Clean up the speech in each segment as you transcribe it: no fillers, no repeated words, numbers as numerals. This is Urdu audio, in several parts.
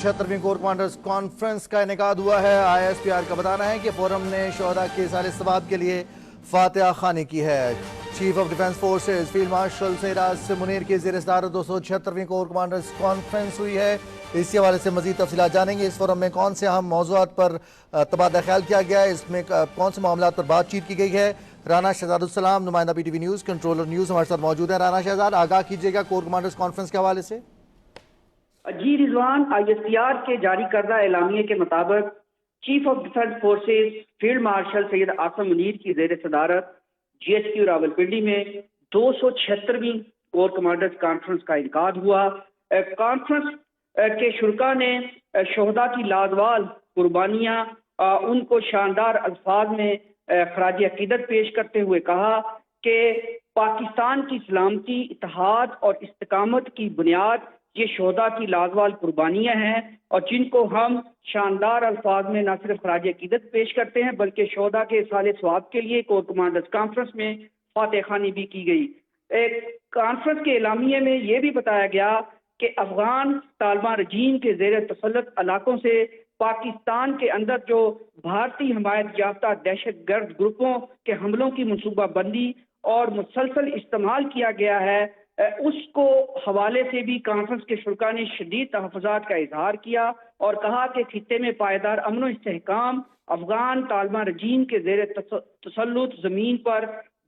276ویں کور کمانڈرز کانفرنس کا انعقاد ہوا ہے۔ ISPR کا بتانا ہے کہ فورم نے شہداء کے سال ثواب کے لیے فاتحہ خوانی کی ہے۔ Chief of defence forces field marshal Syed Asim Munir کی زیر صدارت 276ویں کور کمانڈرز کانفرنس ہوئی ہے۔ اسی حوالے سے مزید تفصیلات جانیں گے۔ اس فورم میں کون سے اہم موضوعات پر تبادلہ خیال کیا گیا ہے، اس میں کون سے معاملات پر بات چیت کی گئی ہے۔ رانا شہزاد السلام، نمائندہ PTV نیوز، کنٹرولر نیوز ہمارے ساتھ موجود ہیں۔ رانا شہزاد، آگاہ کیجیے گا کور کمانڈرز کانفرنس کے حوالے سے۔ جی رضوان، ISPR کے جاری کردہ اعلامیے کے مطابق chief of defence forces field marshal Syed Asim Munir کی زیر صدارت GHQ راولپنڈی میں 276ویں کور کمانڈرز کانفرنس کا انعقاد ہوا۔ کانفرنس کے شرکاء نے شہداء کی لازوال قربانیاں ان کو شاندار الفاظ میں خراج عقیدت پیش کرتے ہوئے کہا کہ پاکستان کی سلامتی، اتحاد اور استقامت کی بنیاد یہ شہداء کی لازوال قربانیاں ہیں، اور جن کو ہم شاندار الفاظ میں نہ صرف خراج عقیدت پیش کرتے ہیں بلکہ شہداء کے سال ثواب کے لیے کور کمانڈرز کانفرنس میں فاتح خوانی بھی کی گئی۔ ایک کانفرنس کے اعلامیے میں یہ بھی بتایا گیا کہ افغان طالبان رجیم کے زیر تسلط علاقوں سے پاکستان کے اندر جو بھارتی حمایت یافتہ دہشت گرد گروپوں کے حملوں کی منصوبہ بندی اور مسلسل استعمال کیا گیا ہے، اس کو حوالے سے بھی کانفرنس کے شرکاء نے شدید تحفظات کا اظہار کیا اور کہا کہ خطے میں پائیدار امن و استحکام افغان طالبان رجیم کے زیر تسلط زمین پر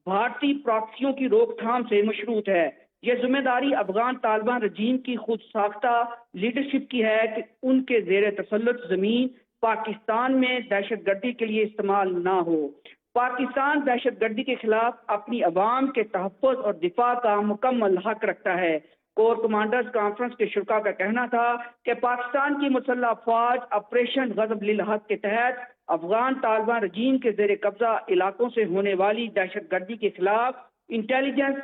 بھارتی پراکسیوں کی روک تھام سے مشروط ہے۔ یہ ذمہ داری افغان طالبان رجیم کی خود ساختہ لیڈرشپ کی ہے کہ ان کے زیر تسلط زمین پاکستان میں دہشت گردی کے لیے استعمال نہ ہو۔ پاکستان دہشت گردی کے خلاف اپنی عوام کے تحفظ اور دفاع کا مکمل حق رکھتا ہے۔ کور کمانڈرز کانفرنس کے شرکاء کا کہنا تھا کہ پاکستان کی مسلح افواج آپریشن غضب للحق کے تحت افغان طالبان رجیم کے زیر قبضہ علاقوں سے ہونے والی دہشت گردی کے خلاف انٹیلیجنس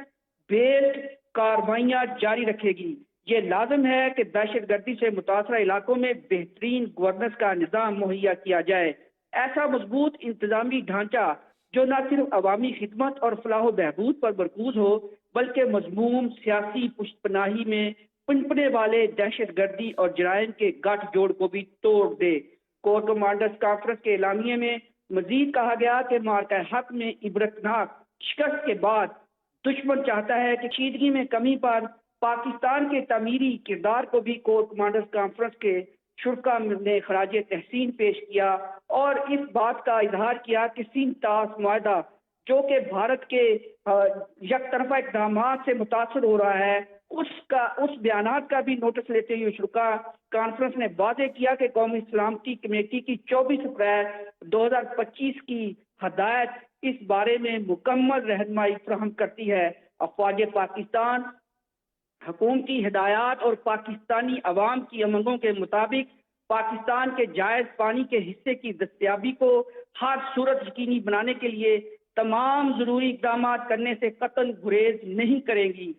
بیسڈ کارروائیاں جاری رکھے گی۔ یہ لازم ہے کہ دہشت گردی سے متاثرہ علاقوں میں بہترین گورننس کا نظام مہیا کیا جائے۔ ایسا مضبوط انتظامی ڈھانچہ جو نہ صرف عوامی خدمت اور فلاح و بہبود پر مرکوز ہو بلکہ مضموم سیاسی پشت پناہی میں پنپنے والے دہشت گردی اور جرائم کے گٹھ جوڑ کو بھی توڑ دے۔ کور کمانڈرز کانفرنس کے اعلامیے میں مزید کہا گیا کہ معرکہ حق میں عبرتناک شکست کے بعد دشمن چاہتا ہے کہ کشیدگی میں کمی پر پاکستان کے تعمیری کردار کو بھی کور کمانڈرز کانفرنس کے شرکاء نے خراج تحسین پیش کیا اور اس بات کا اظہار کیا کہ سین تاس معاہدہ جو کہ بھارت کے یک طرفہ اقدامات سے متاثر ہو رہا ہے، اس بیانات کا بھی نوٹس لیتے ہوئے شرکاء کانفرنس نے واضح کیا کہ قومی سلامتی کمیٹی کی 24 اپریل 2025 کی ہدایت اس بارے میں مکمل رہنمائی فراہم کرتی ہے۔ افواج پاکستان حکومتی ہدایات اور پاکستانی عوام کی امنگوں کے مطابق پاکستان کے جائز پانی کے حصے کی دستیابی کو ہر صورت یقینی بنانے کے لیے تمام ضروری اقدامات کرنے سے قطعاً گریز نہیں کریں گی۔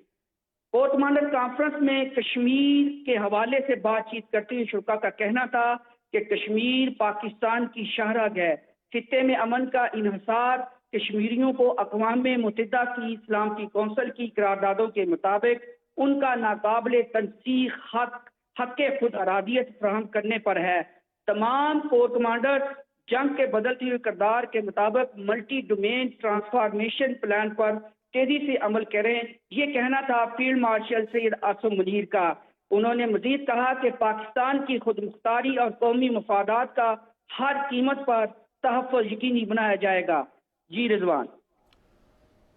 کور کمانڈر کانفرنس میں کشمیر کے حوالے سے بات چیت کرتے ہوئے شرکاء کا کہنا تھا کہ کشمیر پاکستان کی شاہراہ ہے۔ خطے میں امن کا انحصار کشمیریوں کو اقوام متحدہ کی سلامتی کونسل کی قراردادوں کے مطابق ان کا ناقابل تنسیخ حق خود ارادیت فراہم کرنے پر ہے۔ تمام کور کمانڈر جنگ کے بدلتے ہوئے کردار کے مطابق ملٹی ڈومین ٹرانسفارمیشن پلان پر تیزی سے عمل کریں، یہ کہنا تھا فیلڈ مارشل سید عاصم منیر کا۔ انہوں نے مزید کہا کہ پاکستان کی خود مختاری اور قومی مفادات کا ہر قیمت پر تحفظ یقینی بنایا جائے گا۔ جی رضوان،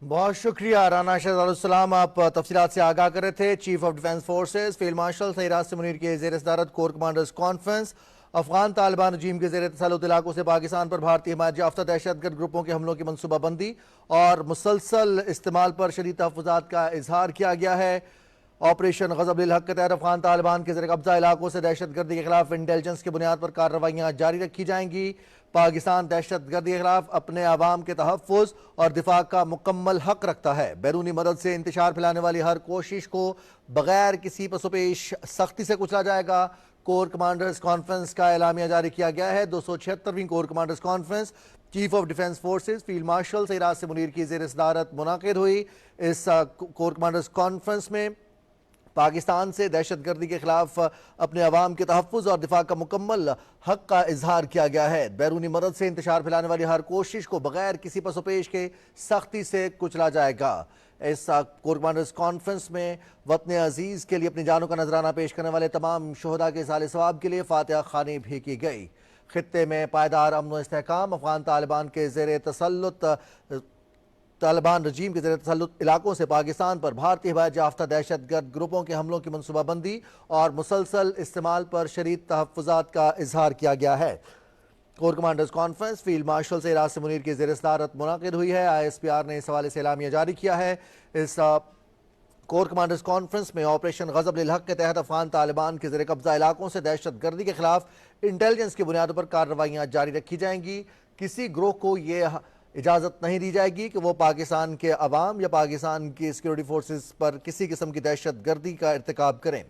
بہت شکریہ رانا شہزاد السلام، آپ تفصیلات سے آگاہ کر رہے تھے۔ Chief of defence forces field marshal Syed Asim Munir کے زیر صدارت corps commanders conference Afghan Taliban regime کے زیر تسلط علاقوں سے پاکستان پر بھارتی حمایت یافتہ دہشت گرد گروپوں کے حملوں کی منصوبہ بندی اور مسلسل استعمال پر شدید تحفظات کا اظہار کیا گیا ہے۔ آپریشن غضب للحق کے تحت افغان طالبان کے زیر قبضہ علاقوں سے دہشت گردی کے خلاف انٹیلیجنس کی بنیاد پر کارروائیاں جاری رکھی جائیں گی۔ پاکستان دہشت گردی کے خلاف اپنے عوام کے تحفظ اور دفاع کا مکمل حق رکھتا ہے۔ بیرونی مدد سے انتشار پھیلانے والی ہر کوشش کو بغیر کسی پس و پیش سختی سے کچلا جائے گا۔ کور کمانڈرز کانفرنس کا اعلامیہ جاری کیا گیا ہے۔ 276ویں corps commanders conference chief of defence forces field marshal Syed Asim Munir کی زیر صدارت منعقد ہوئی۔ اس کور کمانڈرز کانفرنس میں پاکستان سے دہشت گردی کے خلاف اپنے عوام کے تحفظ اور دفاع کا مکمل حق کا اظہار کیا گیا ہے۔ بیرونی مدد سے انتشار پھیلانے والی ہر کوشش کو بغیر کسی پس و پیش کے سختی سے کچلا جائے گا۔ اس کور کمانڈرز کانفرنس میں وطن عزیز کے لیے اپنی جانوں کا نذرانہ پیش کرنے والے تمام شہداء کے اصحال ثواب کے لیے فاتحہ خوانی بھی کی گئی۔ خطے میں پائیدار امن و استحکام، افغان طالبان کے زیر تسلط طالبان رجیم کے زیر تسلط علاقوں سے پاکستان پر بھارتی ہدایت یافتہ دہشت گرد گروپوں کے حملوں کی منصوبہ بندی اور مسلسل استعمال پر شدید تحفظات کا اظہار کیا گیا ہے۔ Corps commanders conference field marshal Syed Asim Munir کی زیر صدارت منعقد ہوئی ہے۔ آئی ایس پی آر نے اس حوالے سے اعلامیہ جاری کیا ہے۔ اس کور کمانڈرز کانفرنس میں آپریشن غضب للحق کے تحت افغان طالبان کے زیر قبضہ علاقوں سے دہشت گردی کے خلاف انٹیلیجنس کی بنیادوں پر کارروائیاں جاری رکھی جائیں گی۔ کسی گروہ کو یہ اجازت نہیں دی جائے گی کہ وہ پاکستان کے عوام یا پاکستان کی سیکیورٹی فورسز پر کسی قسم کی دہشت گردی کا ارتکاب کریں۔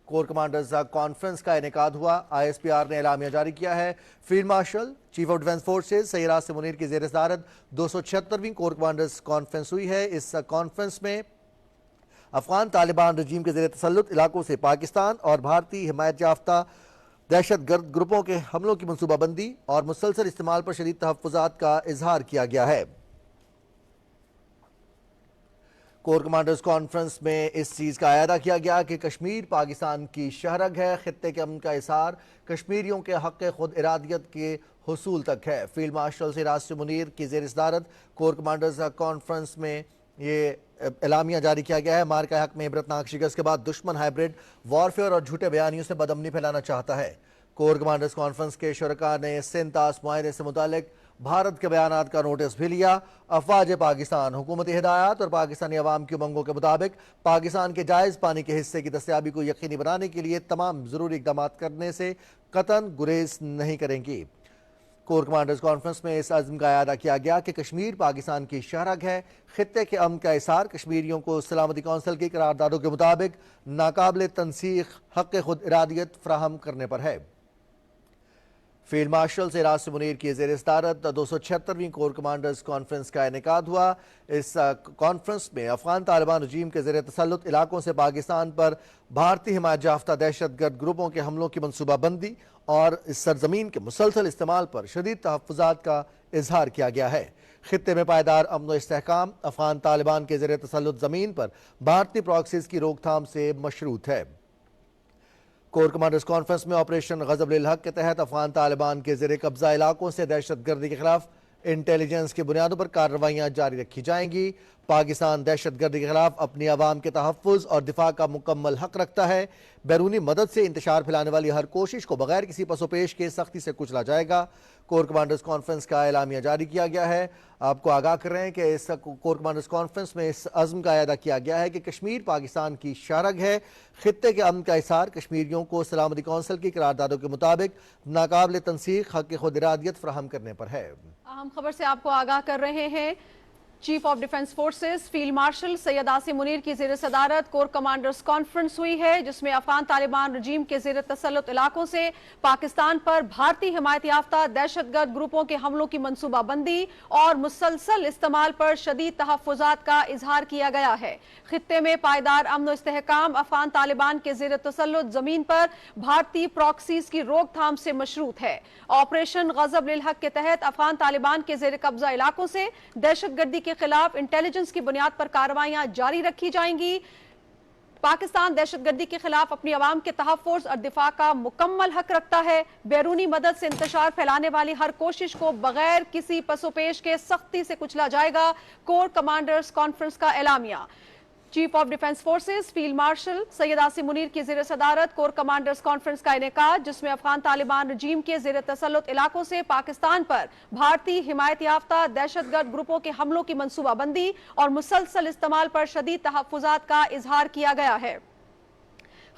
کور کمانڈرز کانفرنس کا انعقاد ہوا۔ آئی ایس پی آر نے اعلامیہ جاری کیا ہے۔ Field marshal chief of defence forces Syed Asim Munir کی زیر صدارت 276ویں کور کمانڈرز کانفرنس ہوئی ہے۔ اس کانفرنس میں افغان طالبان رجیم کے زیر تسلط علاقوں سے پاکستان اور بھارتی حمایت یافتہ دہشت گرد گروپوں کے حملوں کی منصوبہ بندی اور مسلسل استعمال پر شدید تحفظات کا اظہار کیا گیا ہے۔ کور کمانڈرز کانفرنس میں اس چیز کا اعادہ کیا گیا کہ کشمیر پاکستان کی شہرگ ہے۔ خطے کے امن کا احسار کشمیریوں کے حق خود ارادیت کے حصول تک ہے۔ فیلڈ مارشل سید عاصم منیر کی زیر صدارت کور کمانڈرز کانفرنس میں یہ اعلامیہ جاری کیا گیا ہے۔ مارکہ حق میں عبرتناک شکست کے بعد دشمن ہائبرڈ وارفیئر اور جھوٹے بیانیوں سے بدامنی پھیلانا چاہتا ہے۔ کور کمانڈرز کانفرنس کے شرکاء نے سنتاس معاہدے سے متعلق بھارت کے بیانات کا نوٹس بھی لیا۔ افواج پاکستان حکومتی ہدایات اور پاکستانی عوام کی امنگوں کے مطابق پاکستان کے جائز پانی کے حصے کی دستیابی کو یقینی بنانے کے لیے تمام ضروری اقدامات کرنے سے قطعاً گریز نہیں کریں گی۔ کور کمانڈرز کانفرنس میں اس عزم کا اعادہ کیا گیا کہ کشمیر پاکستان کی شہرگ ہے۔ خطے کے امن کا احسار کشمیریوں کو سلامتی کونسل کی قراردادوں کے مطابق ناقابل تنسیخ حق خود ارادیت فراہم کرنے پر ہے۔ فیلڈ مارشل سید عاصم منیر کی زیر صدارت 276ویں کور کمانڈرز کانفرنس کا انعقاد ہوا۔ اس کانفرنس میں افغان طالبان رجیم کے زیر تسلط علاقوں سے پاکستان پر بھارتی حمایت یافتہ دہشت گرد گروپوں کے حملوں کی منصوبہ بندی اور اس سرزمین کے مسلسل استعمال پر شدید تحفظات کا اظہار کیا گیا ہے۔ خطے میں پائیدار امن و استحکام افغان طالبان کے زیر تسلط زمین پر بھارتی پراکسیز کی روک تھام سے مشروط ہے۔ کور کمانڈرز کانفرنس میں آپریشن غضب للحق کے تحت افغان طالبان کے زیر قبضہ علاقوں سے دہشت گردی کے خلاف انٹیلیجنس کی بنیادوں پر کارروائیاں جاری رکھی جائیں گی۔ پاکستان دہشت گردی کے خلاف اپنی عوام کے تحفظ اور دفاع کا مکمل حق رکھتا ہے۔ بیرونی مدد سے انتشار پھیلانے والی ہر کوشش کو بغیر کسی پس و پیش کے سختی سے کچلا جائے گا۔ کور کمانڈرز کانفرنس کا اعلامیہ جاری کیا گیا ہے۔ آپ کو آگاہ کر رہے ہیں کہ اس کور کمانڈرز کانفرنس میں اس عزم کا اعادہ کیا گیا ہے کہ کشمیر پاکستان کی شہرگ ہے۔ خطے کے امن کا احسار کشمیریوں کو سلامتی کونسل کی قراردادوں کے مطابق ناقابل تنسیخ حق خود ارادیت فراہم کرنے پر ہے۔ اہم خبر سے آپ کو آگاہ کر رہے ہیں۔ Chief of defence forces field marshal Syed Asim Munir کی زیر صدارت کور کمانڈرز کانفرنس ہوئی ہے، جس میں افغان طالبان رجیم کے زیر تسلط علاقوں سے پاکستان پر بھارتی حمایت یافتہ دہشت گرد گروپوں کے حملوں کی منصوبہ بندی اور مسلسل استعمال پر شدید تحفظات کا اظہار کیا گیا ہے۔ خطے میں پائیدار امن و استحکام افغان طالبان کے زیر تسلط زمین پر بھارتی پراکسیز کی روک تھام سے مشروط ہے۔ آپریشن غضب للحق کے تحت افغان طالبان کے زیر قبضہ علاقوں سے دہشت گردی کے خلاف انٹیلیجنس کی بنیاد پر کارروائیاں جاری رکھی جائیں گی۔ پاکستان دہشت گردی کے خلاف اپنی عوام کے تحفظ اور دفاع کا مکمل حق رکھتا ہے۔ بیرونی مدد سے انتشار پھیلانے والی ہر کوشش کو بغیر کسی پس و پیش کے سختی سے کچلا جائے گا۔ کور کمانڈرز کانفرنس کا اعلامیہ۔ Chief of defence forces field marshal Syed Asim Munir کی زیر صدارت کور کمانڈرز کانفرنس کا انعقاد، جس میں افغان طالبان رجیم کے زیر تسلط علاقوں سے پاکستان پر بھارتی حمایت یافتہ دہشت گرد گروپوں کے حملوں کی منصوبہ بندی اور مسلسل استعمال پر شدید تحفظات کا اظہار کیا گیا ہے۔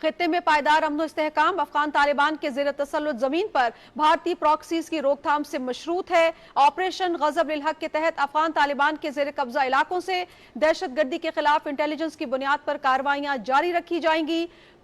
خطے میں پائیدار امن و استحکام افغان طالبان کے زیر تسلط زمین پر بھارتی پراکسیز کی روک تھام سے مشروط ہے۔ آپریشن غضب للحق کے تحت افغان طالبان کے زیر قبضہ علاقوں سے دہشت گردی کے خلاف انٹیلیجنس کی بنیاد پر کارروائیاں جاری رکھی جائیں گی۔